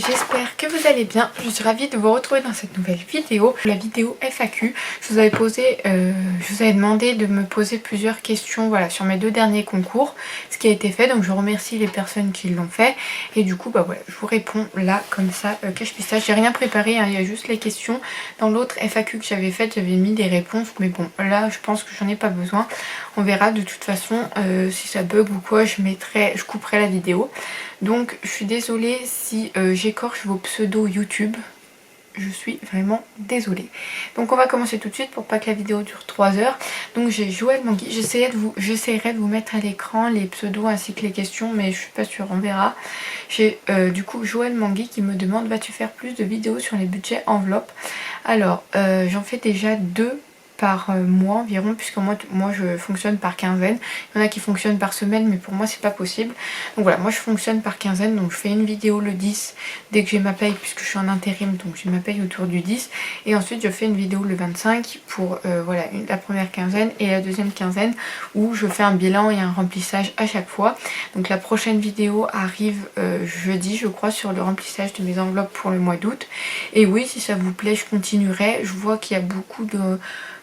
j'espère que vous allez bien. Je suis ravie de vous retrouver dans cette nouvelle vidéo, la vidéo FAQ. Je vous avais demandé de me poser plusieurs questions, voilà, sur mes 2 derniers concours, ce qui a été fait. Donc je remercie les personnes qui l'ont fait et du coup voilà, je vous réponds là comme ça, que je puisse ça. J'ai rien préparé, hein, il y a juste les questions. Dans l'autre FAQ que j'avais faite, j'avais mis des réponses, mais bon là je pense que j'en ai pas besoin. On verra de toute façon si ça bug ou quoi, je couperai la vidéo. Donc je suis désolée si j'écorche vos pseudos YouTube, je suis vraiment désolée. Donc on va commencer tout de suite pour pas que la vidéo dure 3 heures. Donc j'ai Joël Mangui, j'essaierai de vous mettre à l'écran les pseudos ainsi que les questions, mais je suis pas sûre, on verra. J'ai du coup Joël Mangui qui me demande: vas-tu faire plus de vidéos sur les budgets enveloppes? Alors j'en fais déjà 2 par mois environ, puisque moi je fonctionne par quinzaine. Il y en a qui fonctionnent par semaine, mais pour moi c'est pas possible. Donc voilà, moi je fonctionne par quinzaine, donc je fais une vidéo le 10 dès que j'ai ma paye, puisque je suis en intérim, donc j'ai ma paye autour du 10, et ensuite je fais une vidéo le 25 pour voilà, la première quinzaine et la deuxième quinzaine, où je fais un bilan et un remplissage à chaque fois. Donc la prochaine vidéo arrive jeudi je crois, sur le remplissage de mes enveloppes pour le mois d'août. Et oui, si ça vous plaît, je continuerai. Je vois qu'il y a beaucoup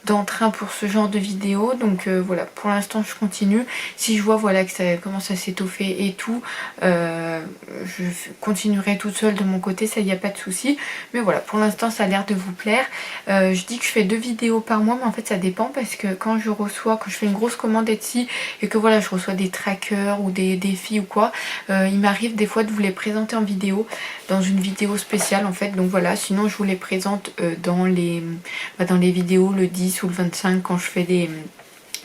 d'entrain pour ce genre de vidéo, donc voilà, pour l'instant je continue. Si je vois voilà que ça commence à s'étoffer et tout, je continuerai toute seule de mon côté, ça y a pas de souci. Mais voilà, pour l'instant ça a l'air de vous plaire. Je dis que je fais 2 vidéos par mois, mais en fait ça dépend, parce que quand je fais une grosse commande Etsy et que voilà je reçois des trackers ou des défis ou quoi, il m'arrive des fois de vous les présenter en vidéo, dans une vidéo spéciale en fait. Donc voilà, sinon je vous les présente dans les vidéos le 10 ou le 25 quand je fais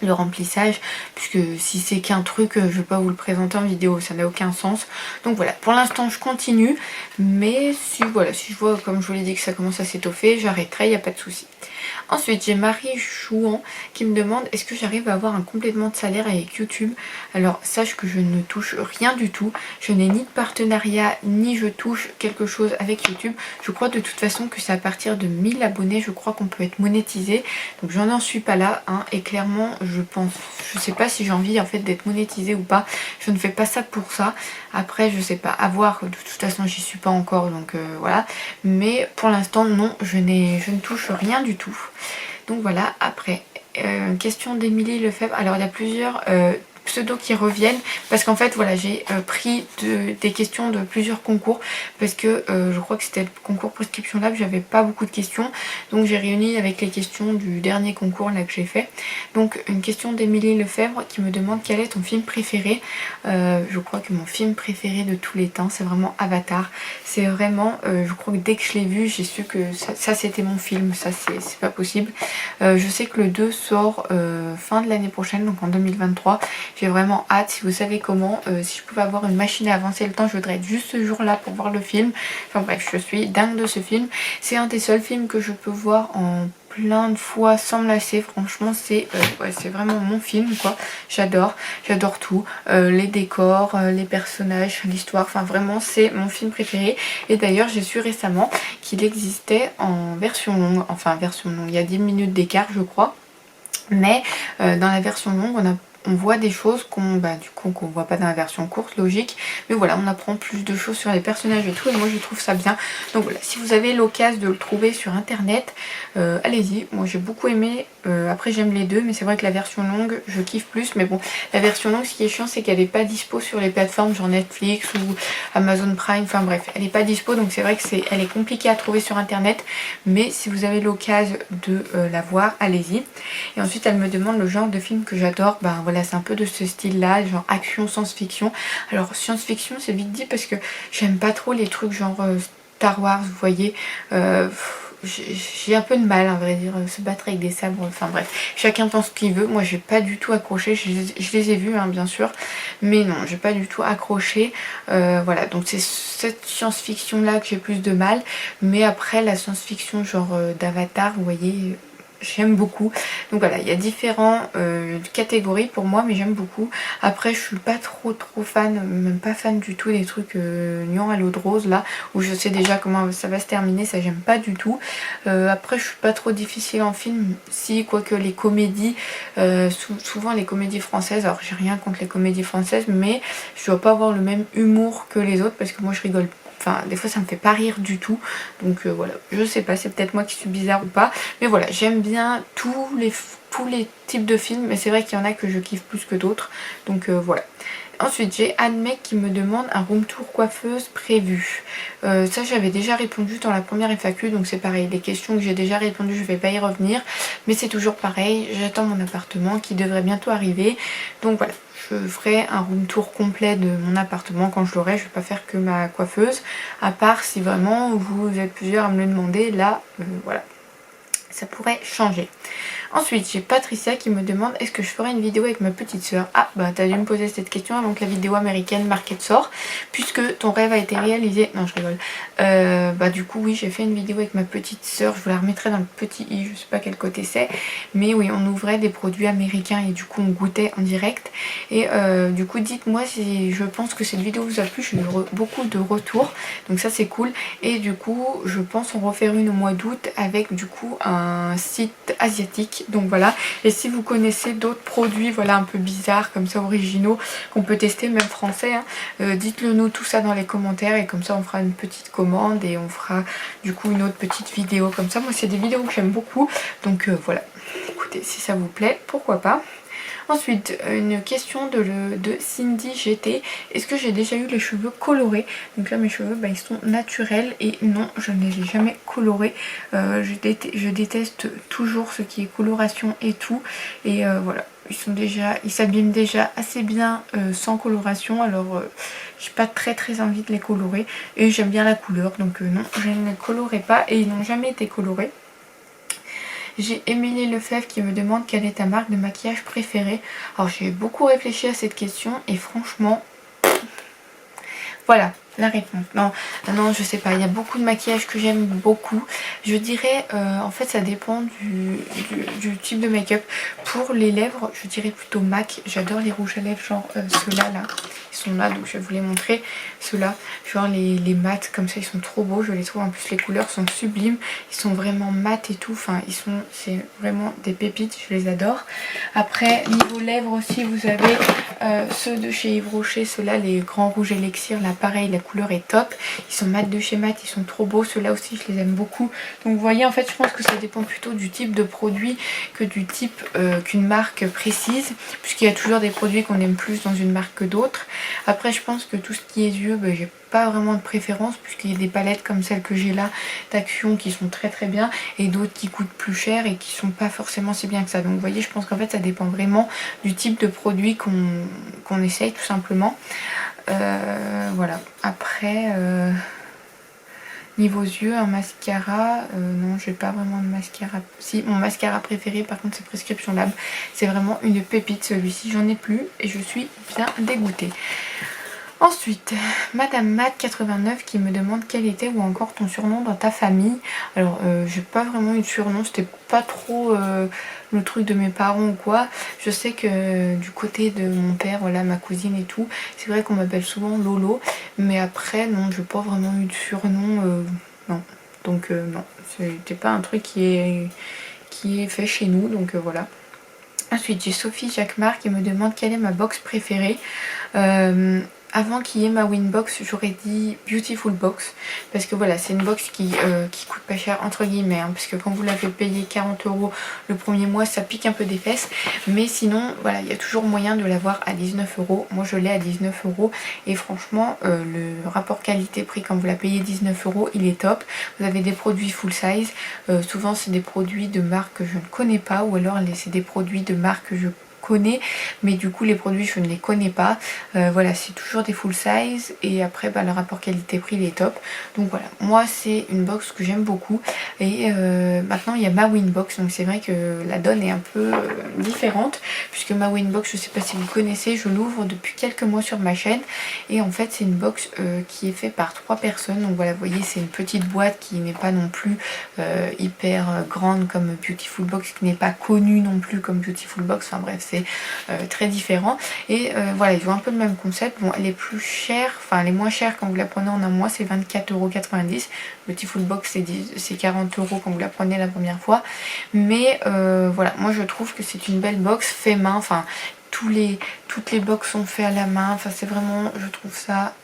le remplissage, puisque si c'est qu'un truc, je vais pas vous le présenter en vidéo, ça n'a aucun sens. Donc voilà, pour l'instant je continue, mais si je vois, comme je vous l'ai dit, que ça commence à s'étoffer, j'arrêterai, il n'y a pas de souci. Ensuite j'ai Marie Chouan qui me demande: est-ce que j'arrive à avoir un complément de salaire avec YouTube? Alors sache que je ne touche rien du tout, je n'ai ni de partenariat ni je touche quelque chose avec YouTube. Je crois de toute façon que c'est à partir de 1000 abonnés, je crois qu'on peut être monétisé, donc j'en suis pas là, hein, et clairement je sais pas si j'ai envie en fait d'être monétisée ou pas. Je ne fais pas ça pour ça. Après je sais pas, à voir, de toute façon j'y suis pas encore, donc voilà. Mais pour l'instant non, je ne touche rien du tout. Donc voilà. Après question d'Émilie Lefebvre. Alors il y a plusieurs pseudos qui reviennent, parce qu'en fait voilà, j'ai pris des questions de plusieurs concours, parce que je crois que c'était le concours Prescription Lab, j'avais pas beaucoup de questions, donc j'ai réuni avec les questions du dernier concours là que j'ai fait. Donc une question d'Émilie Lefebvre qui me demande: quel est ton film préféré? Je crois que mon film préféré de tous les temps, c'est vraiment Avatar. C'est vraiment, je crois que dès que je l'ai vu, j'ai su que ça c'était mon film. Ça c'est pas possible. Je sais que le 2 sort fin de l'année prochaine, donc en 2023. J'ai vraiment hâte. Si vous savez comment, si je pouvais avoir une machine à avancer le temps, je voudrais être juste ce jour-là pour voir le film. Enfin bref, je suis dingue de ce film. C'est un des seuls films que je peux voir en plein de fois sans me lasser. Franchement c'est vraiment mon film quoi. J'adore tout, les décors, les personnages, l'histoire, enfin vraiment c'est mon film préféré. Et d'ailleurs j'ai su récemment qu'il existait en version longue, il y a 10 minutes d'écart je crois, mais dans la version longue on voit des choses qu'on voit pas dans la version courte, logique, mais voilà, on apprend plus de choses sur les personnages et tout, et moi je trouve ça bien. Donc voilà, si vous avez l'occasion de le trouver sur internet, allez-y. Moi j'ai beaucoup aimé, après j'aime les deux, mais c'est vrai que la version longue je kiffe plus. Mais bon, la version longue, ce qui est chiant, c'est qu'elle n'est pas dispo sur les plateformes genre Netflix ou Amazon Prime, enfin bref, elle n'est pas dispo, donc c'est vrai que elle est compliquée à trouver sur internet, mais si vous avez l'occasion de la voir, allez-y. Et ensuite elle me demande le genre de film que j'adore. Ben voilà, c'est un peu de ce style là, genre action, science-fiction. Alors science-fiction c'est vite dit, parce que j'aime pas trop les trucs genre Star Wars, vous voyez. J'ai un peu de mal à vrai dire, se battre avec des sabres, enfin bref, chacun pense ce qu'il veut. Moi j'ai pas du tout accroché, je les ai vus hein, bien sûr, mais non, j'ai pas du tout accroché. Voilà, donc c'est cette science-fiction là que j'ai plus de mal. Mais après la science-fiction genre d'Avatar, vous voyez, j'aime beaucoup. Donc voilà, il y a différentes catégories pour moi, mais j'aime beaucoup. Après je suis pas trop fan, même pas fan du tout des trucs Nuant à l'eau de rose là, où je sais déjà comment ça va se terminer, ça j'aime pas du tout. Après je suis pas trop difficile en film, si, quoique les comédies, souvent les comédies françaises, alors j'ai rien contre les comédies françaises, mais je dois pas avoir le même humour que les autres, parce que moi je rigole enfin des fois ça me fait pas rire du tout, donc voilà, je sais pas, c'est peut-être moi qui suis bizarre ou pas, mais voilà, j'aime bien tous les types de films, mais c'est vrai qu'il y en a que je kiffe plus que d'autres, donc voilà. Ensuite j'ai Anne-Mec qui me demande un room tour coiffeuse prévu. Ça j'avais déjà répondu dans la première FAQ, donc c'est pareil, les questions que j'ai déjà répondu je vais pas y revenir, mais c'est toujours pareil, j'attends mon appartement qui devrait bientôt arriver, donc voilà. Je ferai un room tour complet de mon appartement quand je l'aurai, je vais pas faire que ma coiffeuse, à part si vraiment vous êtes plusieurs à me le demander, là voilà, ça pourrait changer. Ensuite, j'ai Patricia qui me demande est-ce que je ferai une vidéo avec ma petite soeur. Ah, bah t'as dû me poser cette question avant que la vidéo américaine Market sort, puisque ton rêve a été réalisé. Non, je rigole. Bah du coup, oui, j'ai fait une vidéo avec ma petite soeur. Je vous la remettrai dans le petit i, je sais pas quel côté c'est. Mais oui, on ouvrait des produits américains et du coup, on goûtait en direct. Et du coup, dites-moi si je pense que cette vidéo vous a plu. J'ai eu beaucoup de retours, donc ça c'est cool. Et du coup, je pense en refaire une au mois d'août avec du coup un site asiatique. Donc voilà, et si vous connaissez d'autres produits voilà un peu bizarres comme ça, originaux, qu'on peut tester même français, hein, dites-le nous tout ça dans les commentaires et comme ça on fera une petite commande et on fera du coup une autre petite vidéo comme ça. Moi c'est des vidéos que j'aime beaucoup, donc voilà, écoutez, si ça vous plaît, pourquoi pas. Ensuite, une question de Cindy GT. Est-ce que j'ai déjà eu les cheveux colorés? Donc là, mes cheveux, bah, ils sont naturels et non, je ne les ai jamais colorés. Je déteste toujours ce qui est coloration et tout. Et voilà, ils s'abîment déjà assez bien sans coloration. Alors, j'ai pas très envie de les colorer. Et j'aime bien la couleur, donc non, je ne les colorerai pas et ils n'ont jamais été colorés. J'ai Émilie Lefebvre qui me demande quelle est ta marque de maquillage préférée. Alors j'ai beaucoup réfléchi à cette question et franchement, voilà la réponse. Non, non, je sais pas, il y a beaucoup de maquillage que j'aime beaucoup. Je dirais, en fait ça dépend du type de make-up. Pour les lèvres, je dirais plutôt MAC. J'adore les rouges à lèvres, genre ceux-là, là. Ils sont là, donc je vais vous les montrer. Ceux-là, genre les mats comme ça, ils sont trop beaux. Je les trouve, en plus les couleurs sont sublimes. Ils sont vraiment mat et tout. Enfin, c'est vraiment des pépites, je les adore. Après, niveau lèvres aussi, vous avez ceux de chez Yves Rocher. Ceux-là, les grands rouges élixir. Là, pareil, la couleur est top. Ils sont mat de chez mat, ils sont trop beaux. Ceux-là aussi, je les aime beaucoup. Donc, vous voyez, en fait, je pense que ça dépend plutôt du type de produit que du type qu'une marque précise. Puisqu'il y a toujours des produits qu'on aime plus dans une marque que d'autres. Après je pense que tout ce qui est yeux, bah, j'ai pas vraiment de préférence puisqu'il y a des palettes comme celle que j'ai là d'Action qui sont très bien et d'autres qui coûtent plus cher et qui sont pas forcément si bien que ça. Donc vous voyez, je pense qu'en fait ça dépend vraiment du type de produit qu'on essaye tout simplement. Voilà, après niveau yeux, un mascara, non j'ai pas vraiment de mascara. Si, mon mascara préféré par contre c'est Prescription Lab, c'est vraiment une pépite celui-ci, j'en ai plus et je suis bien dégoûtée. Ensuite, Madame Matt89 qui me demande quel était ou encore ton surnom dans ta famille. Alors, j'ai pas vraiment eu de surnom, c'était pas trop le truc de mes parents ou quoi. Je sais que du côté de mon père, voilà, ma cousine et tout, c'est vrai qu'on m'appelle souvent Lolo. Mais après, non, j'ai pas vraiment eu de surnom, non. Donc, non, c'était pas un truc qui est fait chez nous, donc voilà. Ensuite, j'ai Sophie Jacquemart qui me demande quelle est ma box préférée. Avant qu'il y ait ma Winbox, j'aurais dit Beautiful Box. Parce que voilà, c'est une box qui coûte pas cher, entre guillemets. Hein, parce que quand vous l'avez payé 40 € le premier mois, ça pique un peu des fesses. Mais sinon, voilà, il y a toujours moyen de l'avoir à 19 €. Moi, je l'ai à 19 €. Et franchement, le rapport qualité-prix, quand vous la payez 19 €, il est top. Vous avez des produits full size. Souvent, c'est des produits de marque que je ne connais pas. Ou alors, c'est des produits de marque que je connais, mais du coup les produits je ne les connais pas. Voilà, c'est toujours des full size et après bah, le rapport qualité-prix il est top. Donc voilà, moi c'est une box que j'aime beaucoup et maintenant il y a ma Winbox, donc c'est vrai que la donne est un peu différente puisque ma Winbox, je sais pas si vous connaissez, je l'ouvre depuis quelques mois sur ma chaîne et en fait c'est une box qui est faite par 3 personnes. Donc voilà, vous voyez, c'est une petite boîte qui n'est pas non plus hyper grande comme Beautiful Box, qui n'est pas connue non plus comme Beautiful Box, enfin bref, c'est très différent et voilà, ils ont un peu le même concept. Bon, elle est plus chère, enfin elle est moins chère quand vous la prenez en un mois, c'est 24,90 €. Beautiful Box c'est 40 € quand vous la prenez la première fois, mais voilà, moi je trouve que c'est une belle box fait main, enfin toutes les box sont faites à la main. Enfin c'est vraiment, je trouve ça,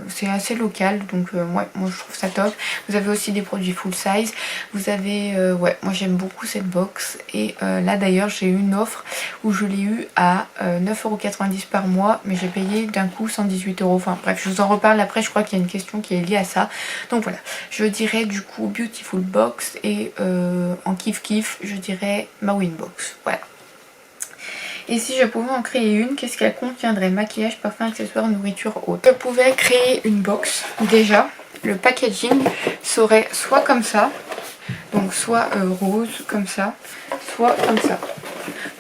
c'est assez local. Donc ouais, moi je trouve ça top. Vous avez aussi des produits full size. Vous avez, ouais, moi j'aime beaucoup cette box. Et là d'ailleurs j'ai eu une offre où je l'ai eu à 9,90 € par mois. Mais j'ai payé d'un coup 118 €. Enfin bref, je vous en reparle après. Je crois qu'il y a une question qui est liée à ça. Donc voilà, je dirais du coup Beautiful Box. Et en kiff je dirais ma Winbox. Voilà. Et si je pouvais en créer une, qu'est-ce qu'elle contiendrait? Maquillage, parfum, accessoires, nourriture, autre. Je pouvais créer une box. Déjà, le packaging serait soit comme ça, donc soit rose comme ça, soit comme ça.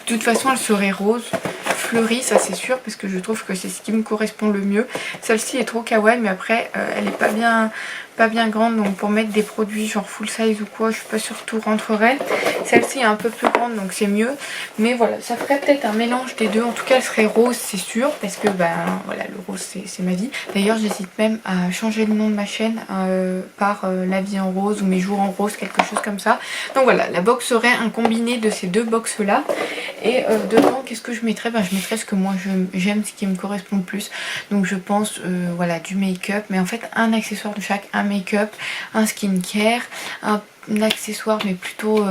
De toute façon, elle serait rose, fleurie, ça c'est sûr, parce que je trouve que c'est ce qui me correspond le mieux. Celle-ci est trop kawaii, mais après, elle est pas bien grande, donc pour mettre des produits genre full size ou quoi, je suis pas sûre que tout rentrerait. Celle-ci est un peu plus grande, donc c'est mieux. Mais voilà, ça ferait peut-être un mélange des deux. En tout cas, elle serait rose, c'est sûr, parce que ben voilà, le rose c'est ma vie. D'ailleurs, j'hésite même à changer le nom de ma chaîne par la vie en rose ou mes jours en rose, quelque chose comme ça. Donc voilà, la box serait un combiné de ces deux box là. Et dedans, qu'est-ce que je mettrais? Ben, je mettrais ce que moi j'aime, ce qui me correspond le plus. Donc je pense voilà, du make-up, mais en fait un accessoire de chaque, un make-up, un skincare, un accessoire mais plutôt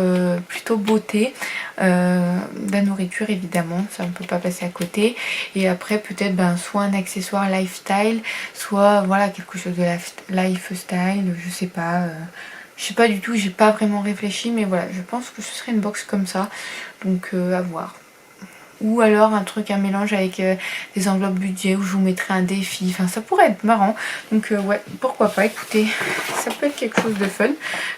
beauté, de la nourriture évidemment, ça on peut pas passer à côté. Et après peut-être ben, soit un accessoire lifestyle, soit voilà quelque chose de lifestyle, je sais pas. Je sais pas du tout, j'ai pas vraiment réfléchi, mais voilà, je pense que ce serait une box comme ça, donc à voir. Ou alors un truc, un mélange avec des enveloppes budget où je vous mettrai un défi, enfin ça pourrait être marrant. Donc ouais, pourquoi pas, écoutez, ça peut être quelque chose de fun.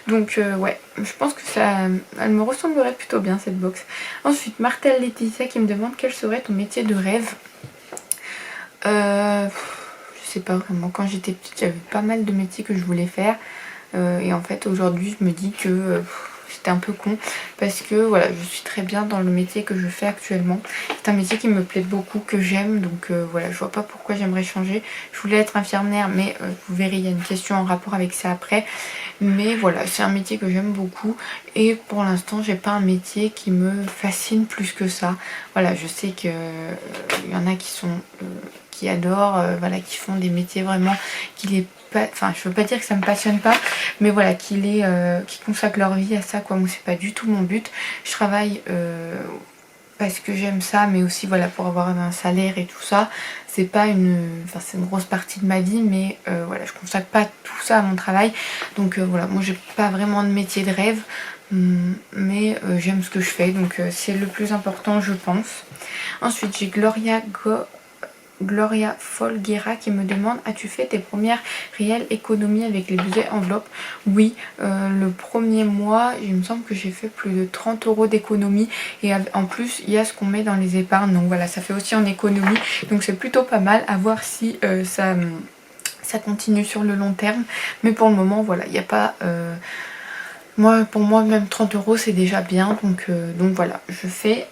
Donc ouais, je pense que ça, elle me ressemblerait plutôt bien cette box. Ensuite, Martel Laetitia qui me demande quel serait ton métier de rêve. Je sais pas vraiment, quand j'étais petite j'avais pas mal de métiers que je voulais faire. Et en fait aujourd'hui je me dis que c'était un peu con parce que voilà, je suis très bien dans le métier que je fais actuellement. C'est un métier qui me plaît beaucoup, que j'aime, donc voilà, je vois pas pourquoi j'aimerais changer. Je voulais être infirmière, mais vous verrez, il y a une question en rapport avec ça après. Mais voilà, c'est un métier que j'aime beaucoup et pour l'instant j'ai pas un métier qui me fascine plus que ça. Voilà, je sais que il y en a qui sont qui adorent, voilà, qui font des métiers vraiment qui les, enfin je veux pas dire que ça me passionne pas, mais voilà, qui consacrent leur vie à ça quoi. Moi c'est pas du tout mon but. Je travaille parce que j'aime ça, mais aussi voilà pour avoir un salaire et tout ça. C'est pas enfin c'est une grosse partie de ma vie, mais voilà, je consacre pas tout ça à mon travail. Donc voilà, moi j'ai pas vraiment de métier de rêve, mais j'aime ce que je fais, donc c'est le plus important je pense. Ensuite j'ai Gloria Folguera qui me demande: as-tu fait tes premières réelles économies avec les budgets enveloppes? Oui, le premier mois il me semble que j'ai fait plus de 30 € d'économie, et en plus il y a ce qu'on met dans les épargnes, donc voilà, ça fait aussi en économie, donc c'est plutôt pas mal. À voir si ça continue sur le long terme, mais pour le moment voilà, il n'y a pas pour moi même 30 € c'est déjà bien, donc voilà, je fais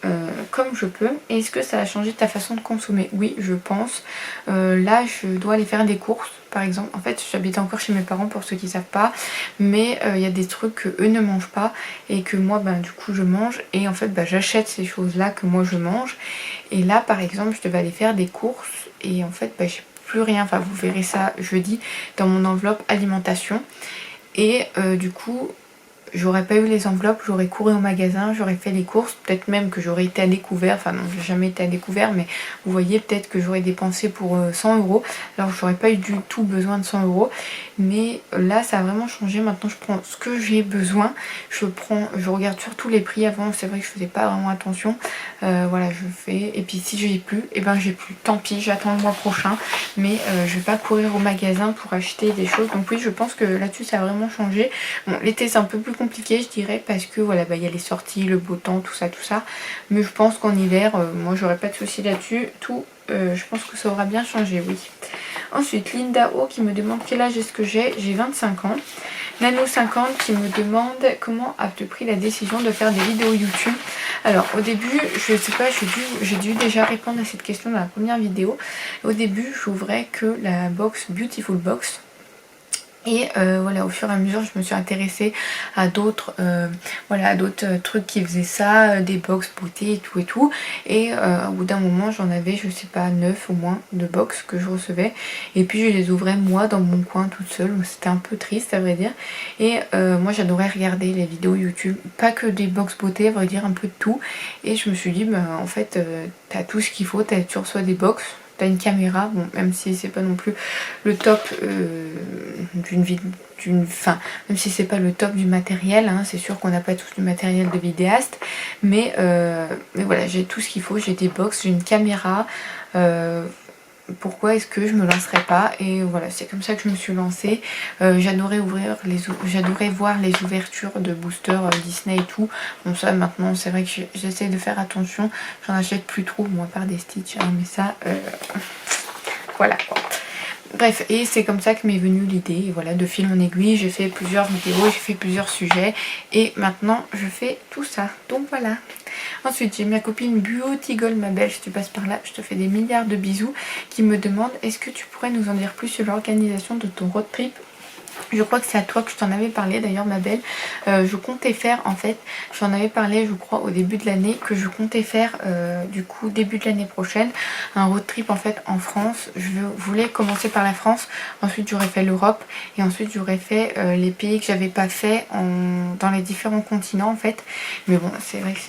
comme je peux. Et est-ce que ça a changé ta façon de consommer? Oui, je pense. Là je dois aller faire des courses par exemple. En fait j'habite encore chez mes parents pour ceux qui savent pas, mais il y a des trucs que eux ne mangent pas et que moi ben du coup je mange, et en fait ben, j'achète ces choses là que moi je mange. Et là par exemple je devais aller faire des courses et en fait ben, j'ai plus rien, enfin vous verrez ça jeudi dans mon enveloppe alimentation. Et du coup j'aurais pas eu les enveloppes, j'aurais couru au magasin, j'aurais fait les courses, peut-être même que j'aurais été à découvert, enfin non, j'ai jamais été à découvert, mais vous voyez, peut-être que j'aurais dépensé pour 100 €, alors j'aurais pas eu du tout besoin de 100 €. Mais là ça a vraiment changé, maintenant je prends ce que j'ai besoin, je regarde surtout les prix. Avant c'est vrai que je faisais pas vraiment attention, voilà, je fais, et puis si j'ai plus, et ben j'ai plus, tant pis, j'attends le mois prochain, mais je vais pas courir au magasin pour acheter des choses. Donc oui, je pense que là-dessus ça a vraiment changé. Bon, l'été c'est un peu plus compliqué je dirais, parce que voilà, bah, y a les sorties, le beau temps, tout ça, mais je pense qu'en hiver, moi j'aurais pas de soucis là-dessus, je pense que ça aura bien changé, oui. Ensuite Linda O qui me demande quel âge est-ce que j'ai 25 ans. Nano50 qui me demande comment as-tu pris la décision de faire des vidéos YouTube. Alors au début, je sais pas, j'ai dû déjà répondre à cette question dans la première vidéo. Au début j'ouvrais que la box Beautiful Box, Et voilà, au fur et à mesure, je me suis intéressée à d'autres voilà, à d'autres trucs qui faisaient ça, des box beauté et tout et tout. Et au bout d'un moment, j'en avais, je sais pas, 9 au moins de box que je recevais. Et puis je les ouvrais moi dans mon coin toute seule. C'était un peu triste à vrai dire. Et moi j'adorais regarder les vidéos YouTube, pas que des box beauté, à vrai dire, un peu de tout. Et je me suis dit, bah, en fait, t'as tout ce qu'il faut, tu reçois des box. T'as une caméra, bon, même si c'est pas non plus le top enfin, même si c'est pas le top du matériel, hein, c'est sûr qu'on n'a pas tous du matériel de vidéaste, mais voilà, j'ai tout ce qu'il faut, j'ai des box, j'ai une caméra, pourquoi est-ce que je me lancerais pas? Et voilà, c'est comme ça que je me suis lancée. J'adorais voir les ouvertures de boosters Disney et tout. Bon, ça maintenant c'est vrai que j'essaie de faire attention, j'en achète plus trop, bon à part des Stitch, hein, mais ça voilà quoi. Bref, et c'est comme ça que m'est venue l'idée, voilà, de fil en aiguille, j'ai fait plusieurs vidéos, j'ai fait plusieurs sujets, et maintenant je fais tout ça, donc voilà. Ensuite, j'ai ma copine Beauty Gold, ma belle, si tu passes par là, je te fais des milliards de bisous, qui me demande, est-ce que tu pourrais nous en dire plus sur l'organisation de ton road trip? Je crois que c'est à toi que je t'en avais parlé d'ailleurs ma belle. Je comptais faire en fait, j'en avais parlé je crois au début de l'année, que je comptais faire du coup début de l'année prochaine un road trip en fait en France. Je voulais commencer par la France, ensuite j'aurais fait l'Europe et ensuite j'aurais fait les pays que j'avais pas fait dans les différents continents en fait. Mais bon c'est vrai que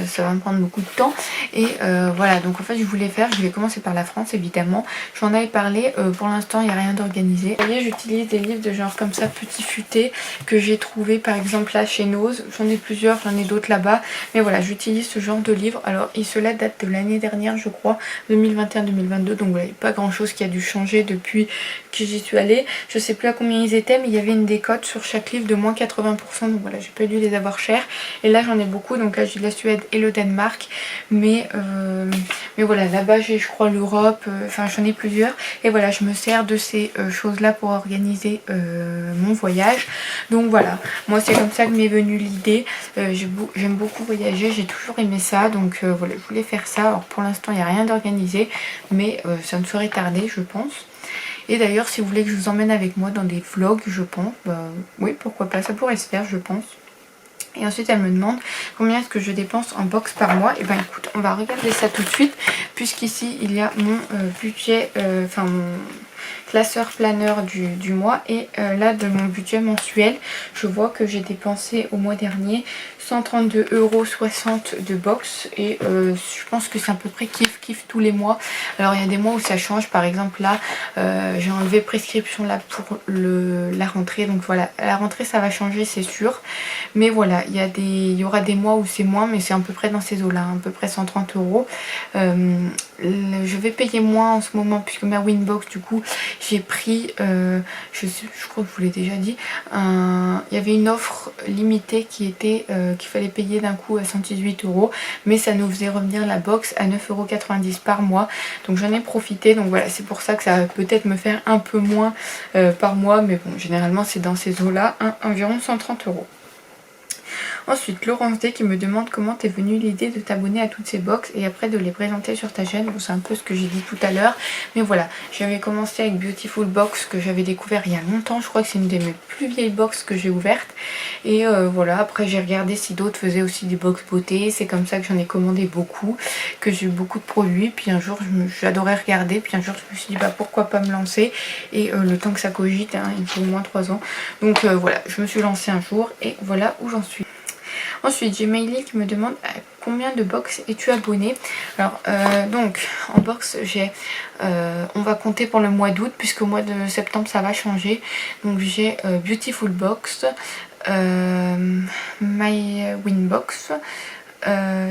ça va me prendre beaucoup de temps et voilà, donc en fait je vais commencer par la France évidemment. J'en avais parlé, pour l'instant il n'y a rien d'organisé. Vous voyez, j'utilise des livres de genre comme ça, petit futé, que j'ai trouvé par exemple là chez Nose. J'en ai plusieurs, j'en ai d'autres là-bas. Mais voilà, j'utilise ce genre de livre. Alors, cela date de l'année dernière, je crois, 2021-2022. Donc voilà, pas grand chose qui a dû changer depuis que j'y suis allée. Je sais plus à combien ils étaient, mais il y avait une décote sur chaque livre de moins 80%. Donc voilà, j'ai pas dû les avoir chers. Et là, j'en ai beaucoup. Donc là, j'ai la Suède et le Danemark. Mais voilà, là-bas, j'ai, je crois, l'Europe. Enfin, j'en ai plusieurs. Et voilà, je me sers de ces choses-là pour organiser mon voyage. Donc voilà, moi c'est comme ça que m'est venue l'idée. J'aime beaucoup voyager, j'ai toujours aimé ça, donc voilà, je voulais faire ça. Alors pour l'instant il n'y a rien d'organisé, mais ça ne saurait tarder je pense. Et d'ailleurs si vous voulez que je vous emmène avec moi dans des vlogs, je pense, bah, oui pourquoi pas, ça pourrait se faire je pense. Et ensuite elle me demande combien est-ce que je dépense en box par mois. Et ben écoute, on va regarder ça tout de suite, puisqu'ici il y a mon budget, enfin mon classeur planeur du mois. Et là de mon budget mensuel, je vois que j'ai dépensé au mois dernier 132,60 € de box. Et je pense que c'est à peu près kiff tous les mois. Alors il y a des mois où ça change, par exemple là j'ai enlevé prescription là pour la rentrée. Donc voilà, à la rentrée ça va changer c'est sûr. Mais voilà, il y aura des mois où c'est moins, mais c'est à peu près dans ces eaux là, à peu près 130 €. Je vais payer moins en ce moment puisque ma Winbox du coup j'ai pris, je crois que je vous l'ai déjà dit, il y avait une offre limitée qui était qu'il fallait payer d'un coup à 118 €, mais ça nous faisait revenir la box à 9,90 € par mois. Donc j'en ai profité, donc voilà, c'est pour ça que ça va peut-être me faire un peu moins par mois, mais bon, généralement c'est dans ces eaux là, environ 130 €. Ensuite, Laurence D qui me demande comment t'es venue l'idée de t'abonner à toutes ces box et après de les présenter sur ta chaîne. Bon, c'est un peu ce que j'ai dit tout à l'heure, mais voilà, j'avais commencé avec Beautiful Box que j'avais découvert il y a longtemps. Je crois que c'est une de mes plus vieilles box que j'ai ouvertes. Et voilà, après j'ai regardé si d'autres faisaient aussi des box beauté. C'est comme ça que j'en ai commandé beaucoup, que j'ai eu beaucoup de produits. Puis un jour, j'adorais regarder. Puis un jour, je me suis dit bah pourquoi pas me lancer. Et le temps que ça cogite, hein, il faut au moins 3 ans. Donc voilà, je me suis lancée un jour et voilà où j'en suis. Ensuite, j'ai Maïli qui me demande à combien de box es-tu abonné. Alors, donc, en box, j'ai... on va compter pour le mois d'août, puisqu'au mois de septembre, ça va changer. Donc, j'ai Beautiful Box, My Winbox,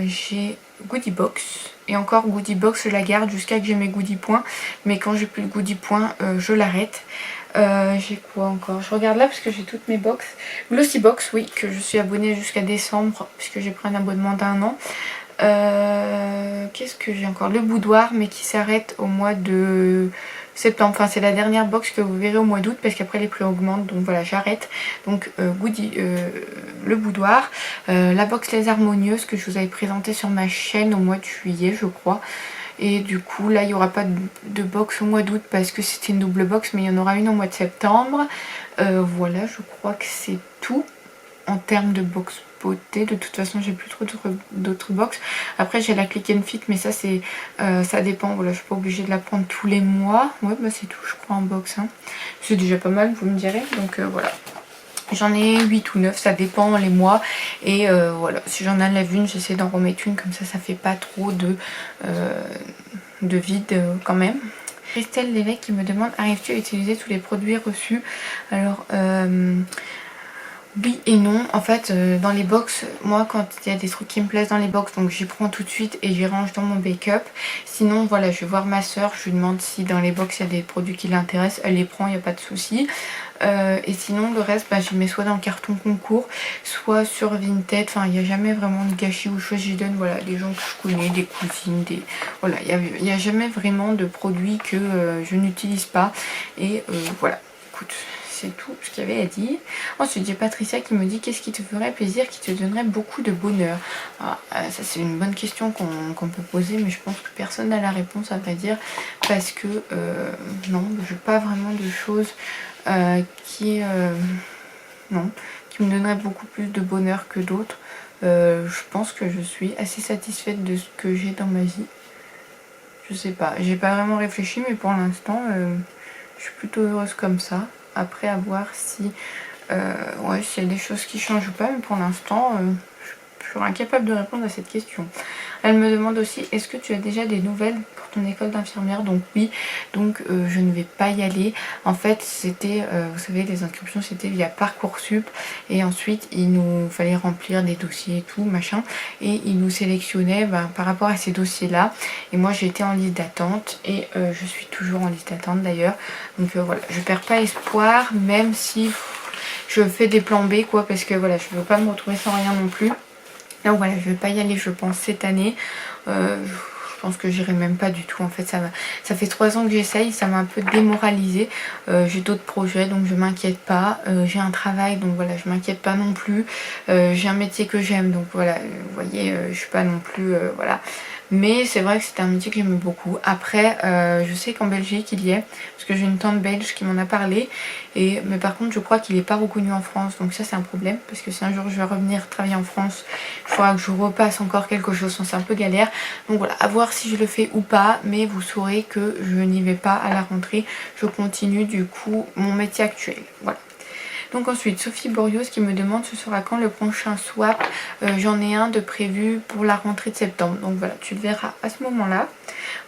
j'ai Goodie Box. Et encore Goodie Box, je la garde jusqu'à que j'ai mes Goodie Points. Mais quand j'ai plus de Goodie Points, je l'arrête. J'ai quoi encore? Je regarde là parce que j'ai toutes mes box. Glossy Box, oui, que je suis abonnée jusqu'à décembre puisque j'ai pris un abonnement d'1 an. Qu'est-ce que j'ai encore? Le Boudoir, mais qui s'arrête au mois de septembre. Enfin, c'est la dernière box que vous verrez au mois d'août parce qu'après les prix augmentent. Donc voilà, j'arrête. Donc le Boudoir. La box Les Harmonieuses que je vous avais présentée sur ma chaîne au mois de juillet, je crois. Et du coup là il n'y aura pas de box au mois d'août parce que c'était une double box, mais il y en aura une au mois de septembre. Voilà, je crois que c'est tout en termes de box beauté. De toute façon j'ai plus trop d'autres box. Après j'ai la Click and Fit, mais ça c'est ça dépend, voilà, je suis pas obligée de la prendre tous les mois. Ouais bah c'est tout je crois en box, hein. C'est déjà pas mal, vous me direz. Donc voilà, j'en ai 8 ou 9, ça dépend les mois. Et voilà, si j'en enlève une, j'essaie d'en remettre une, comme ça fait pas trop de vide quand même. Christelle Lévesque qui me demande: arrives-tu à utiliser tous les produits reçus? Alors oui et non. En fait dans les box, moi quand il y a des trucs qui me plaisent dans les box, donc j'y prends tout de suite et j'y range dans mon backup. Sinon voilà, je vais voir ma soeur, je lui demande si dans les box il y a des produits qui l'intéressent, elle les prend, il n'y a pas de souci. Et sinon le reste je mets soit dans le carton concours, soit sur Vinted. Enfin il n'y a jamais vraiment de gâchis ou chose, j'y donne voilà des gens que je connais, des cousines, voilà, il n'y a jamais vraiment de produits que je n'utilise pas. Et voilà, écoute, c'est tout ce qu'il y avait à dire. Ensuite j'ai Patricia qui me dit: qu'est-ce qui te ferait plaisir, qui te donnerait beaucoup de bonheur? Ça c'est une bonne question qu'on peut poser, mais je pense que personne n'a la réponse à vrai dire, parce que non, je n'ai pas vraiment de choses qui me donnerait beaucoup plus de bonheur que d'autres. Je pense que je suis assez satisfaite de ce que j'ai dans ma vie. Je sais pas, j'ai pas vraiment réfléchi, mais pour l'instant je suis plutôt heureuse comme ça. Après à voir si ouais, s'il y a des choses qui changent ou pas, mais pour l'instant je suis incapable de répondre à cette question. Elle me demande aussi: est-ce que tu as déjà des nouvelles pour ton école d'infirmière? Donc oui, donc je ne vais pas y aller. En fait c'était, vous savez, les inscriptions c'était via Parcoursup, et ensuite il nous fallait remplir des dossiers et tout machin, et il nous sélectionnait par rapport à ces dossiers là. Et moi j'ai été en liste d'attente, et je suis toujours en liste d'attente d'ailleurs. Donc voilà, je perds pas espoir, même si je fais des plans B quoi, parce que voilà, je veux pas me retrouver sans rien non plus. Donc voilà, je vais pas y aller je pense cette année. Je pense que j'irai même pas du tout. En fait ça fait 3 ans que j'essaye, ça m'a un peu démoralisée. J'ai d'autres projets donc je m'inquiète pas. J'ai un travail donc voilà, je m'inquiète pas non plus. J'ai un métier que j'aime donc voilà, vous voyez, je suis pas non plus voilà. Mais c'est vrai que c'était un métier que j'aimais beaucoup. Après je sais qu'en Belgique il y est, parce que j'ai une tante belge qui m'en a parlé. Mais par contre je crois qu'il n'est pas reconnu en France, donc ça c'est un problème, parce que si un jour je vais revenir travailler en France, il faudra que je repasse encore quelque chose, c'est un peu galère. Donc voilà, à voir si je le fais ou pas, mais vous saurez que je n'y vais pas à la rentrée, je continue du coup mon métier actuel. Voilà. Donc ensuite Sophie Borios qui me demande: ce sera quand le prochain swap? J'en ai un de prévu pour la rentrée de septembre, donc voilà, tu le verras à ce moment là.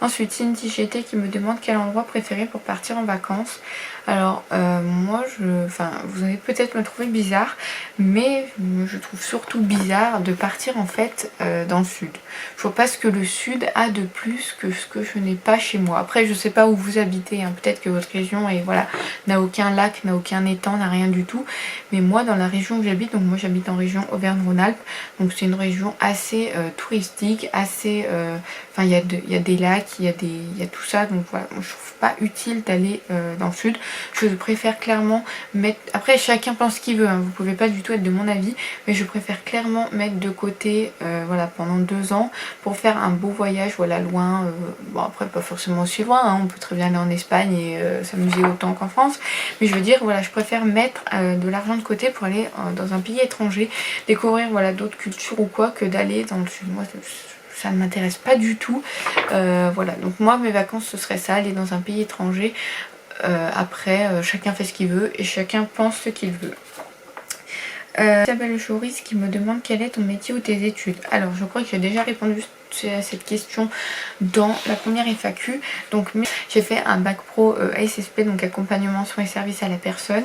Ensuite Cindy GT qui me demande: quel endroit préféré pour partir en vacances? Alors moi vous allez peut-être me trouver bizarre, mais je trouve surtout bizarre de partir en fait dans le sud. Je vois pas ce que le sud a de plus que ce que je n'ai pas chez moi. Après je sais pas où vous habitez, hein. Peut-être que votre région n'a aucun lac, n'a aucun étang, n'a rien du tout. Mais moi dans la région où j'habite, donc moi j'habite en région Auvergne-Rhône-Alpes, donc c'est une région assez touristique, assez il y a des lacs, il y a tout ça, donc voilà, je trouve pas utile d'aller dans le sud. Je préfère clairement mettre, après chacun pense ce qu'il veut, hein. Vous pouvez pas du tout être de mon avis, mais je préfère clairement mettre de côté voilà, pendant 2 ans pour faire un beau voyage, voilà, loin. Bon après pas forcément aussi loin, hein. On peut très bien aller en Espagne et s'amuser autant qu'en France, mais je veux dire voilà, je préfère mettre de l'argent de côté pour aller dans un pays étranger, découvrir voilà, d'autres cultures ou quoi, que d'aller dans le sud. Moi ça ne m'intéresse pas du tout. Voilà, donc moi mes vacances ce serait ça, aller dans un pays étranger. Après chacun fait ce qu'il veut et chacun pense ce qu'il veut. Isabelle Choris qui me demande: quel est ton métier ou tes études? Alors je crois que j'ai déjà répondu à cette question dans la première FAQ. Donc j'ai fait un bac pro ASSP, donc accompagnement soins et services à la personne,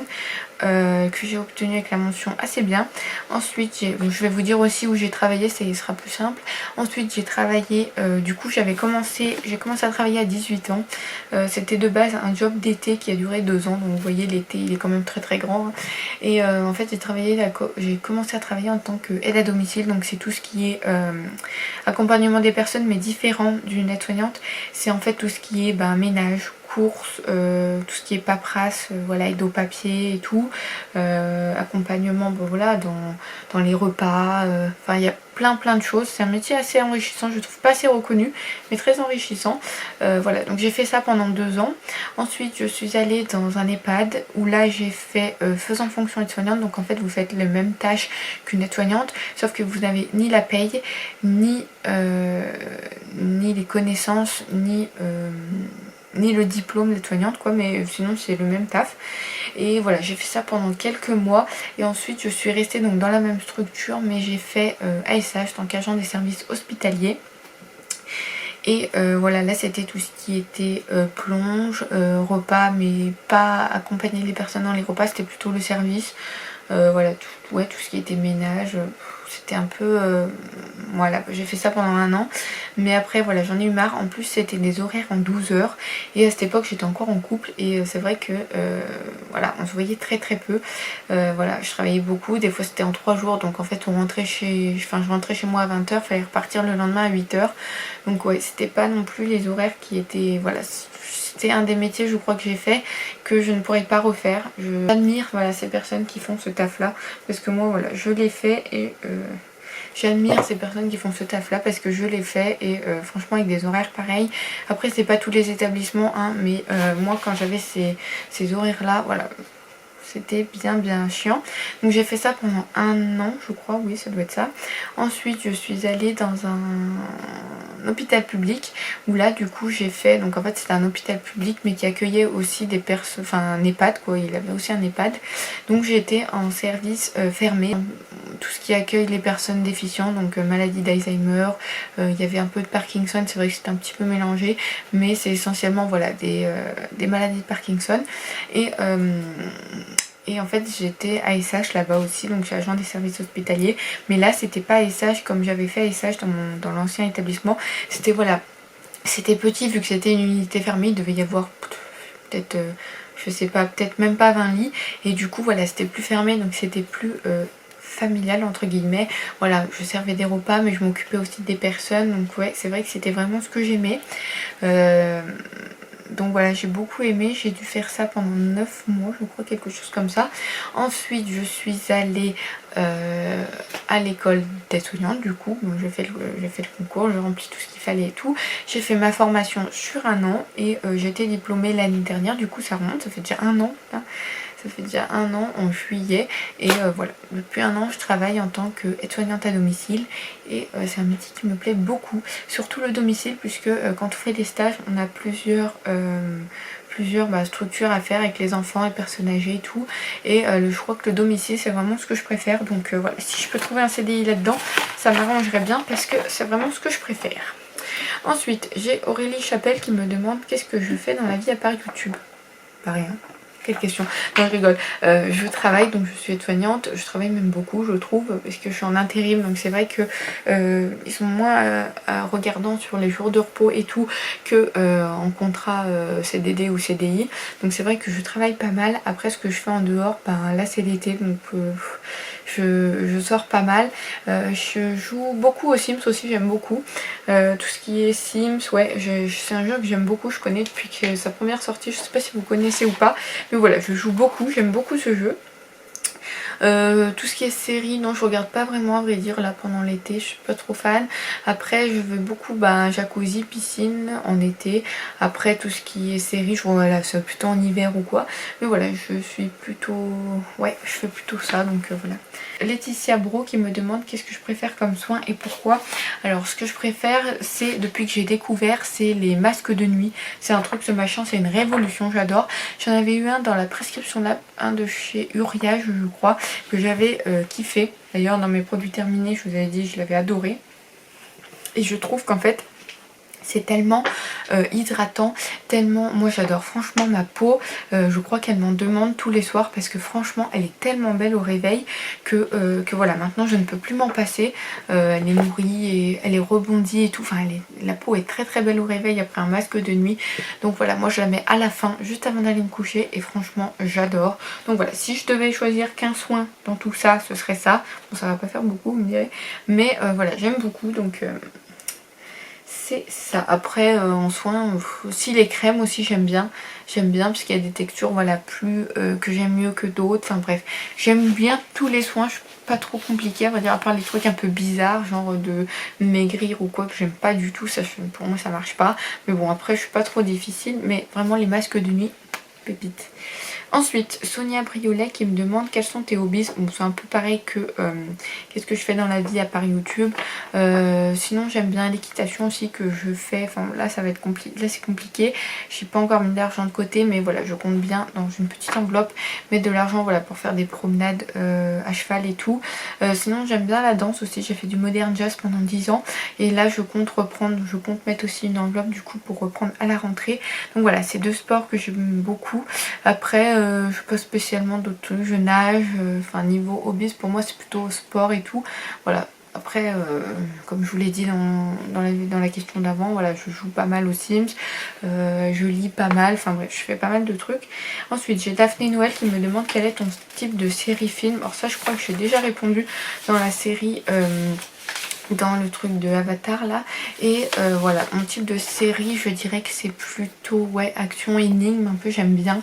que j'ai obtenu avec la mention assez bien. Ensuite je vais vous dire aussi où j'ai travaillé, ça sera plus simple. Ensuite j'ai travaillé, du coup j'ai commencé à travailler à 18 ans. C'était de base un job d'été qui a duré 2 ans, donc vous voyez l'été il est quand même très très grand, hein. Et en fait j'ai commencé à travailler en tant qu'aide à domicile, donc c'est tout ce qui est accompagnement des personnes mais différent d'une aide-soignante. C'est en fait tout ce qui est ménage, courses, tout ce qui est paperasse, voilà, aide au papier et tout, accompagnement, bon, voilà, dans les repas, enfin il y a plein de choses. C'est un métier assez enrichissant, je trouve, pas assez reconnu mais très enrichissant. Voilà, donc j'ai fait ça pendant 2 ans. Ensuite je suis allée dans un EHPAD où là j'ai fait faisant fonction aide-soignante. Donc en fait vous faites les mêmes tâches qu'une aide-soignante, sauf que vous n'avez ni la paye, ni les connaissances, ni le diplôme d'aide-soignante, quoi, mais sinon c'est le même taf. Et voilà, j'ai fait ça pendant quelques mois et ensuite je suis restée donc dans la même structure, mais j'ai fait ASH, tant qu'agent des services hospitaliers. Et voilà, là c'était tout ce qui était plonge, repas, mais pas accompagner les personnes dans les repas, c'était plutôt le service. Voilà, tout ce qui était ménage, c'était un peu... voilà, j'ai fait ça pendant 1 an. Mais après, voilà, j'en ai eu marre. En plus, c'était des horaires en 12 heures. Et à cette époque, j'étais encore en couple. Et c'est vrai que, voilà, on se voyait très peu. Voilà, je travaillais beaucoup. Des fois, c'était en 3 jours. Donc, en fait, je rentrais chez moi à 20 h. Fallait repartir le lendemain à 8 h. Donc, ouais, c'était pas non plus les horaires qui étaient... Voilà, c'est un des métiers, je crois, que j'ai fait que je ne pourrais pas refaire. J'admire, voilà, ces personnes qui font ce taf là parce que moi, voilà, je l'ai fait et j'admire ces personnes qui font ce taf là parce que je l'ai fait et franchement avec des horaires pareils. Après c'est pas tous les établissements hein, mais moi quand j'avais ces horaires là, voilà, c'était bien chiant. Donc j'ai fait ça pendant 1 an, je crois, oui ça doit être ça. Ensuite je suis allée dans un hôpital public où là du coup j'ai fait, donc en fait c'était un hôpital public mais qui accueillait aussi des personnes, enfin un EHPAD quoi, il avait aussi un EHPAD. Donc j'étais en service fermé, tout ce qui accueille les personnes déficientes, donc maladie d'Alzheimer, il y avait un peu de Parkinson, c'est vrai que c'était un petit peu mélangé, mais c'est essentiellement voilà des maladies de Parkinson. Et en fait j'étais ASH là-bas aussi, donc je suis agent des services hospitaliers. Mais là c'était pas ASH comme j'avais fait ASH dans l'ancien établissement. C'était voilà, c'était petit vu que c'était une unité fermée, il devait y avoir peut-être, je sais pas, peut-être même pas 20 lits. Et du coup voilà, c'était plus fermé, donc c'était plus familial entre guillemets. Voilà, je servais des repas mais je m'occupais aussi des personnes. Donc ouais, c'est vrai que c'était vraiment ce que j'aimais. Donc voilà, j'ai beaucoup aimé, j'ai dû faire ça pendant 9 mois, je crois, quelque chose comme ça. Ensuite, je suis allée à l'école d'aide-soignante, du coup, bon, j'ai fait le concours, j'ai rempli tout ce qu'il fallait et tout. J'ai fait ma formation sur 1 an et j'ai été diplômée l'année dernière, du coup ça remonte, ça fait déjà 1 an. Là. Ça fait déjà 1 an en juillet et voilà, depuis 1 an je travaille en tant qu'aide-soignante à domicile et c'est un métier qui me plaît beaucoup, surtout le domicile puisque quand on fait des stages on a plusieurs structures à faire avec les enfants et personnes âgées et tout et je crois que le domicile c'est vraiment ce que je préfère. Donc voilà, si je peux trouver un CDI là-dedans ça m'arrangerait bien parce que c'est vraiment ce que je préfère. Ensuite j'ai Aurélie Chapelle qui me demande qu'est-ce que je fais dans la vie à part YouTube. Pas rien. Quelle question. Non, je rigole. Je travaille, donc je suis aide-soignante. Je travaille même beaucoup, je trouve, parce que je suis en intérim. Donc c'est vrai que ils sont moins regardants sur les jours de repos et tout que en contrat CDD ou CDI. Donc c'est vrai que je travaille pas mal. Après ce que je fais en dehors, ben là c'est l'été, donc je sors pas mal. Je joue beaucoup aux Sims aussi, j'aime beaucoup. Tout ce qui est Sims, ouais, c'est un jeu que j'aime beaucoup, je connais depuis que sa première sortie, je sais pas si vous connaissez ou pas, mais voilà, je joue beaucoup, j'aime beaucoup ce jeu. Tout ce qui est série, non je regarde pas vraiment à vrai dire là pendant l'été, je suis pas trop fan. Après je vais beaucoup jacuzzi, piscine en été. Après tout ce qui est série, je voilà, c'est plutôt en hiver ou quoi. Mais voilà, je suis plutôt... ouais, je fais plutôt ça donc voilà. Laetitia Bro qui me demande qu'est-ce que je préfère comme soin et pourquoi. Alors ce que je préfère c'est, depuis que j'ai découvert, c'est les masques de nuit. C'est un truc, ce machin, c'est une révolution, j'adore. J'en avais eu un dans la prescription lab, un de chez Uriage je crois, que j'avais kiffé. D'ailleurs dans mes produits terminés je vous avais dit je l'avais adoré. Et je trouve qu'en fait c'est tellement hydratant, tellement... Moi j'adore franchement ma peau, je crois qu'elle m'en demande tous les soirs parce que franchement elle est tellement belle au réveil que voilà, maintenant je ne peux plus m'en passer. Elle est nourrie et elle est rebondie et tout, enfin la peau est très belle au réveil après un masque de nuit. Donc voilà, moi je la mets à la fin, juste avant d'aller me coucher et franchement j'adore. Donc voilà, si je devais choisir qu'un soin dans tout ça, ce serait ça. Bon ça va pas faire beaucoup vous me direz, mais voilà j'aime beaucoup donc... c'est ça. Après en soin, aussi les crèmes aussi j'aime bien. J'aime bien parce qu'il y a des textures voilà plus que j'aime mieux que d'autres. Enfin bref, j'aime bien tous les soins. Je suis pas trop compliquée à vrai dire, à part les trucs un peu bizarres, genre de maigrir ou quoi, que j'aime pas du tout. Ça, pour moi ça marche pas. Mais bon après je suis pas trop difficile. Mais vraiment les masques de nuit, pépite. Ensuite, Sonia Briolet qui me demande quels sont tes hobbies. Bon, c'est un peu pareil que qu'est-ce que je fais dans la vie à part YouTube. Sinon, j'aime bien l'équitation aussi que je fais. Enfin, là, ça va être compliqué. Là, c'est compliqué. J'ai pas encore mis d'argent de côté, mais voilà, je compte bien dans une petite enveloppe mettre de l'argent voilà, pour faire des promenades à cheval et tout. Sinon, j'aime bien la danse aussi. J'ai fait du modern jazz pendant 10 ans. Et là, je compte reprendre, je compte mettre aussi une enveloppe du coup pour reprendre à la rentrée. Donc voilà, c'est deux sports que j'aime beaucoup. Après, je pas spécialement d'autres trucs, je nage, enfin niveau hobbies pour moi c'est plutôt sport et tout, voilà. Après, comme je vous l'ai dit dans la question d'avant, voilà, je joue pas mal aux Sims, je lis pas mal, enfin bref, je fais pas mal de trucs. Ensuite, j'ai Daphné Noël qui me demande quel est ton type de série-film. Alors ça, je crois que j'ai déjà répondu dans la série... dans le truc de Avatar là, et voilà, mon type de série je dirais que c'est plutôt ouais action énigme un peu, j'aime bien.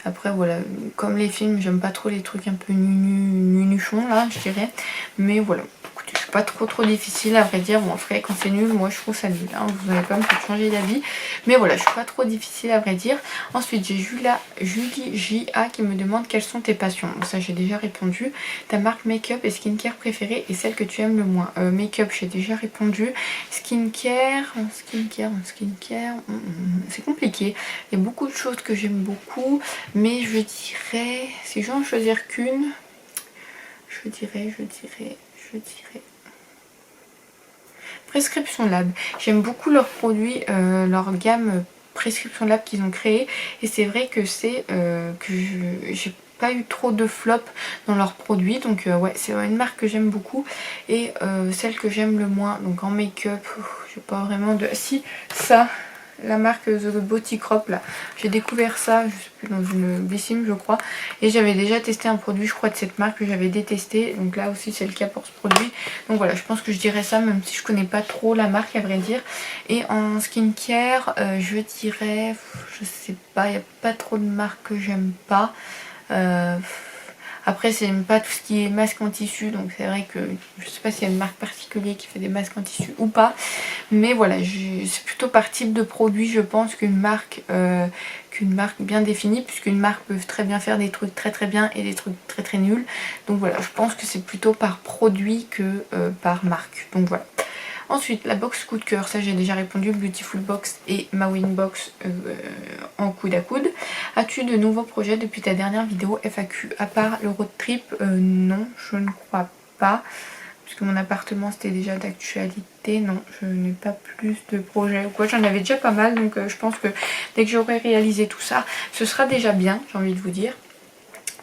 Après voilà, comme les films j'aime pas trop les trucs un peu nunuchons là je dirais, mais voilà, écoutez, je suis pas trop difficile à vrai dire. Bon après quand c'est nul moi je trouve ça nul hein. Vous n'allez pas me faire changer d'avis, mais voilà, je suis pas trop difficile à vrai dire. Ensuite j'ai Julie J.A. qui me demande quelles sont tes passions. Bon, ça j'ai déjà répondu. Ta marque make-up et skincare préférée et celle que tu aimes le moins. Make-up j'ai déjà répondu. Skincare, c'est compliqué. Il y a beaucoup de choses que j'aime beaucoup, mais je dirais, si je dois en choisir qu'une, je dirais Prescription Lab. J'aime beaucoup leurs produits, leur gamme Prescription Lab qu'ils ont créé, et c'est vrai que c'est que j'ai pas eu trop de flop dans leurs produits, donc ouais, c'est une marque que j'aime beaucoup. Et celle que j'aime le moins, donc en make-up, j'ai pas vraiment de... Si, ça, la marque The Body Crop là, j'ai découvert ça, je sais plus, dans une Blissim je crois, et j'avais déjà testé un produit je crois de cette marque que j'avais détesté, donc là aussi c'est le cas pour ce produit. Donc voilà, je pense que je dirais ça même si je connais pas trop la marque à vrai dire. Et en skincare je dirais, je sais pas, il n'y a pas trop de marques que j'aime pas. Après j'aime pas tout ce qui est masque en tissu, donc c'est vrai que je sais pas s'il y a une marque particulière qui fait des masques en tissu ou pas, mais voilà, c'est plutôt par type de produit je pense qu'une marque bien définie, puisqu'une marque peut très bien faire des trucs très bien et des trucs très nuls. Donc voilà, je pense que c'est plutôt par produit que par marque, donc voilà. Ensuite, la box coup de cœur, ça j'ai déjà répondu, Beautiful Box et ma Winbox en coude à coude. As-tu de nouveaux projets depuis ta dernière vidéo FAQ? À part le road trip, non, je ne crois pas. Puisque mon appartement c'était déjà d'actualité, non, je n'ai pas plus de projets ou quoi. J'en avais déjà pas mal, donc je pense que dès que j'aurai réalisé tout ça, ce sera déjà bien, j'ai envie de vous dire.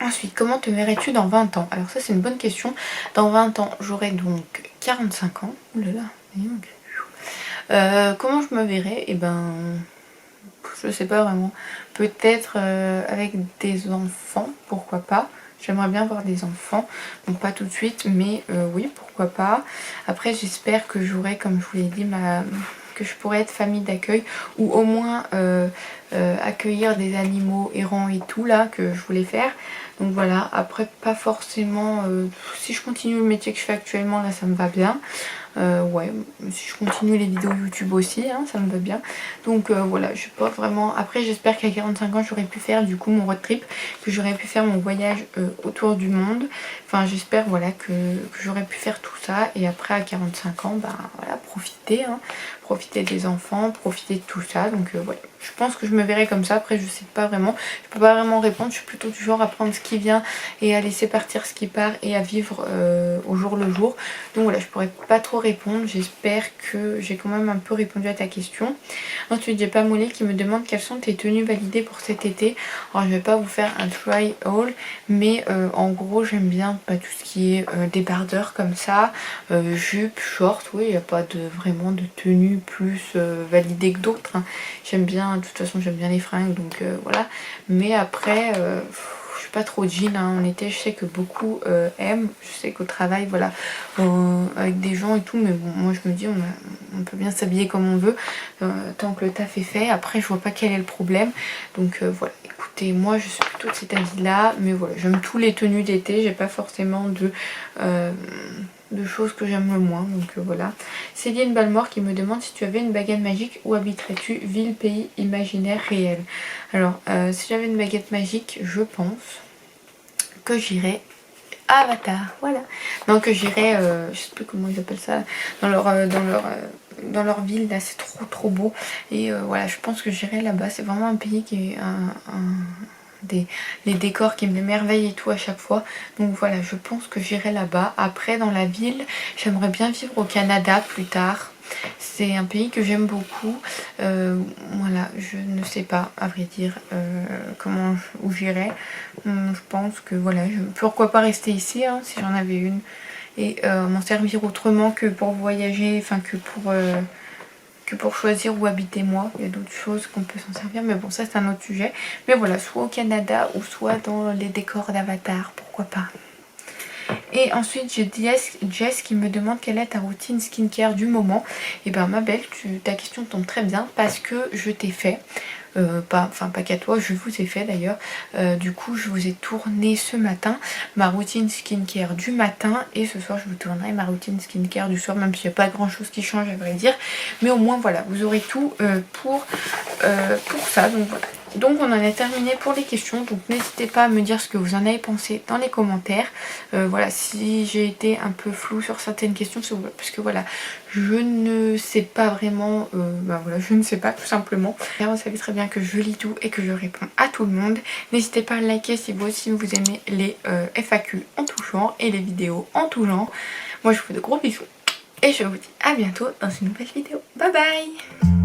Ensuite, comment te verrais-tu dans 20 ans? Alors ça c'est une bonne question. Dans 20 ans, j'aurai donc 45 ans. Ouh là là. Comment je me verrais? Eh ben, je sais pas vraiment. Peut-être avec des enfants, pourquoi pas. J'aimerais bien avoir des enfants, donc pas tout de suite, mais oui, pourquoi pas. Après, j'espère que j'aurai, comme je vous l'ai dit, que je pourrais être famille d'accueil, ou au moins accueillir des animaux errants et tout, là, que je voulais faire. Donc voilà, après, pas forcément... si je continue le métier que je fais actuellement, là, ça me va bien. Ouais, si je continue les vidéos YouTube aussi, hein, ça me va bien. Donc voilà, je sais pas vraiment. Après, j'espère qu'à 45 ans, j'aurais pu faire du coup mon road trip, que j'aurais pu faire mon voyage autour du monde. Enfin, j'espère voilà que j'aurais pu faire tout ça. Et après, à 45 ans, bah voilà, profiter, hein, profiter des enfants, profiter de tout ça. Donc voilà, je pense que je me verrai comme ça. Après, je sais pas vraiment, je peux pas vraiment répondre. Je suis plutôt du genre à prendre ce qui vient et à laisser partir ce qui part et à vivre au jour le jour. Donc voilà, je pourrais pas trop répondre. J'espère que j'ai quand même un peu répondu à ta question. Ensuite, j'ai Pamoulé qui me demande quelles sont tes tenues validées pour cet été. Alors, je vais pas vous faire un try all, mais en gros, j'aime bien tout ce qui est débardeur comme ça, jupe, short. Oui, il n'y a pas vraiment de tenue plus validée que d'autres, hein. J'aime bien, de toute façon, j'aime bien les fringues, donc voilà. Mais après... je suis pas trop jean en été, je sais que beaucoup aiment, je sais qu'au travail voilà, avec des gens et tout, mais bon moi je me dis on peut bien s'habiller comme on veut tant que le taf est fait. Après je vois pas quel est le problème, donc voilà, écoutez, moi je suis plutôt de cet avis là, mais voilà, j'aime tous les tenues d'été, j'ai pas forcément de choses que j'aime le moins, donc voilà. Céline Balmore qui me demande si tu avais une baguette magique, où habiterais-tu, ville, pays, imaginaire, réel? Alors si j'avais une baguette magique, je pense que j'irais Avatar, voilà. Donc j'irais, je sais plus comment ils appellent ça, dans leur ville, là c'est trop beau. Et voilà, je pense que j'irais là-bas, c'est vraiment un pays qui est les décors qui m'émerveillent et tout à chaque fois. Donc voilà, je pense que j'irai là-bas. Après dans la ville, j'aimerais bien vivre au Canada plus tard. C'est un pays que j'aime beaucoup. Voilà, je ne sais pas à vrai dire où j'irai. Je pense que voilà, pourquoi pas rester ici hein, si j'en avais une. Et m'en servir autrement que pour voyager, enfin que pour choisir où habiter moi. Il y a d'autres choses qu'on peut s'en servir, mais bon ça c'est un autre sujet. Mais voilà, soit au Canada ou soit dans les décors d'Avatar, pourquoi pas. Et ensuite j'ai Jess qui me demande quelle est ta routine skincare du moment. Et ben ma belle, ta question tombe très bien parce que je t'ai fait. Pas qu'à toi, je vous ai fait d'ailleurs. Du coup je vous ai tourné ce matin ma routine skincare du matin, et ce soir je vous tournerai ma routine skincare du soir, même s'il n'y a pas grand chose qui change à vrai dire, mais au moins voilà, vous aurez tout pour ça. Donc voilà, donc on en a terminé pour les questions, donc n'hésitez pas à me dire ce que vous en avez pensé dans les commentaires. Voilà, si j'ai été un peu floue sur certaines questions, c'est parce que voilà, je ne sais pas vraiment, voilà, je ne sais pas tout simplement. Et vous savez très bien que je lis tout et que je réponds à tout le monde. N'hésitez pas à liker si vous aussi vous aimez les FAQ en tout genre et les vidéos en tout genre. Moi je vous fais de gros bisous et je vous dis à bientôt dans une nouvelle vidéo. Bye bye.